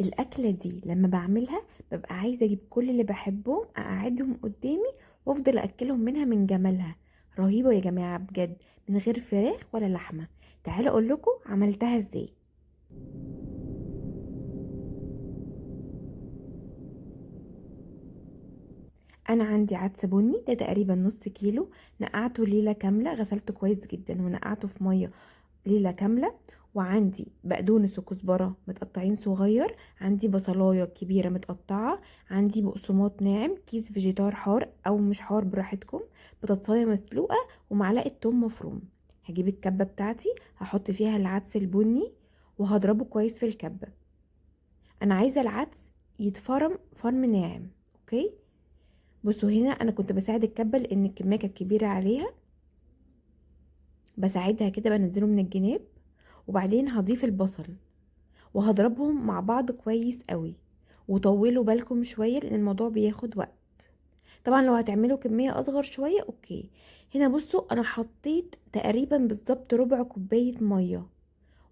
الاكله دي لما بعملها ببقى عايزه اجيب كل اللي بحبهم اقعدهم قدامي وافضل اكلهم منها من جمالها. رهيبه يا جماعه بجد، من غير فراخ ولا لحمه. تعالوا اقول لكم عملتها ازاي. انا عندي عدس بني، ده تقريبا نص كيلو. نقعته ليله كامله، غسلته كويس جدا ونقعته في ميه ليله كامله. وعندي بقدونس وكزبره متقطعين صغير، عندي بصلايه كبيره متقطعه، عندي بقسماط ناعم، كيس فيجيتار حار او مش حار براحتكم، بطاطسايه مسلوقه، ومعلقه توم مفروم. هجيب الكبه بتاعتي، هحط فيها العدس البني وهضربه كويس في الكبه. انا عايزه العدس يتفرم فرم ناعم. اوكي، بصوا هنا انا كنت بساعد الكبه لان الكميه كانت كبيره عليها، بساعدها كده بنزله من الجناب. وبعدين هضيف البصل وهضربهم مع بعض كويس قوي. وطولوا بالكم شويه لان الموضوع بياخد وقت. طبعا لو هتعملوا كميه اصغر شويه اوكي. هنا بصوا انا حطيت تقريبا بالظبط ربع كوبايه ميه،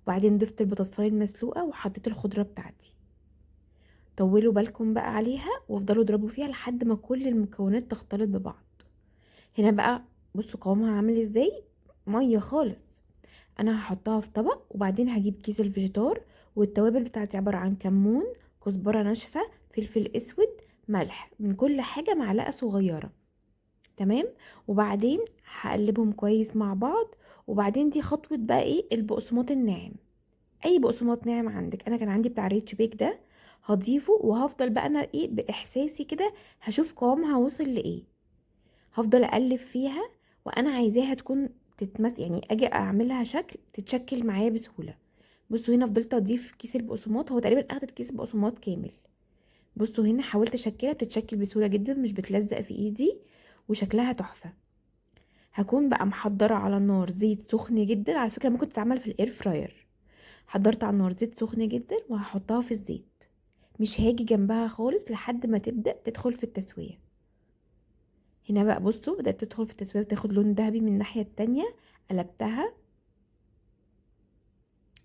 وبعدين ضفت البطاطسايه المسلوقه وحطيت الخضره بتاعتي. طولوا بالكم بقى عليها وافضلوا اضربوا فيها لحد ما كل المكونات تختلط ببعض. هنا بقى بصوا قوامها عامل ازاي، ميه خالص. انا هحطها في طبق وبعدين هجيب كيس الفيجيتار، والتوابل بتاعتي عباره عن كمون، كزبره ناشفه، فلفل اسود، ملح، من كل حاجه معلقه صغيره. تمام. وبعدين هقلبهم كويس مع بعض. وبعدين دي خطوه بقى ايه، البقسماط الناعم. اي بقسماط ناعم عندك، انا كان عندي بتاع ريتش بيك ده، هضيفه وهفضل بقى انا ايه باحساسي كده، هشوف قوامها وصل لايه. هفضل اقلب فيها وانا عايزاها تكون يعني اجي اعملها شكل تتشكل معايا بسهوله. بصوا هنا فضلت اضيف كيس البقسماط، هو تقريبا اخدت كيس بقسماط كامل. بصوا هنا حاولت اشكلها، بتتشكل بسهوله جدا، مش بتلزق في ايدي، وشكلها تحفه. هكون بقى محضره على النار زيت سخن جدا، على فكره ممكن تتعمل في الاير فراير. حضرت على النار زيت سخن جدا وهحطها في الزيت. مش هاجي جنبها خالص لحد ما تبدا تدخل في التسويه. هنا بقى بصوا بدأت تدخل في التسوية وتاخد لون ذهبي من الناحية التانية. قلبتها.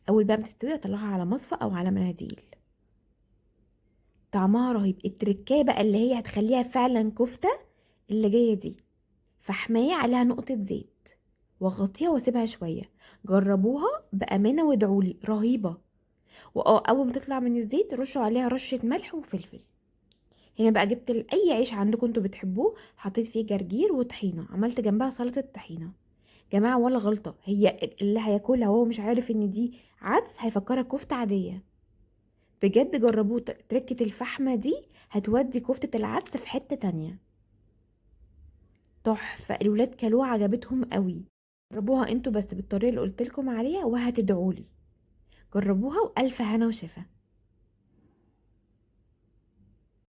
أول بقى ما تستوي أطلعها على مصفى أو على مناديل. طعمها رهيب. التركاية بقى اللي هي هتخليها فعلا كفتة اللي جاية دي، فحماية عليها نقطة زيت واغطيها واسيبها شوية. جربوها بأمانة وادعولي، رهيبة. أول ما تطلع من الزيت رشوا عليها رشة ملح وفلفل. هنا بقى جبت أي عيش عندكم انتوا بتحبوه، حطيت فيه جرجير وطحينة، عملت جنبها سلطة طحينة. جماعة ولا غلطة، هي اللي هياكلها وهو مش عارف ان دي عدس هيفكرها كفتة عادية. بجد جربوه، تركة الفحمة دي هتودي كفتة العدس في حتة تانية. تحفة، الولاد كلوها عجبتهم قوي. جربوها انتوا بس بالطريقة اللي قلتلكم عليها وهتدعولي. جربوها والف هنا وشفا.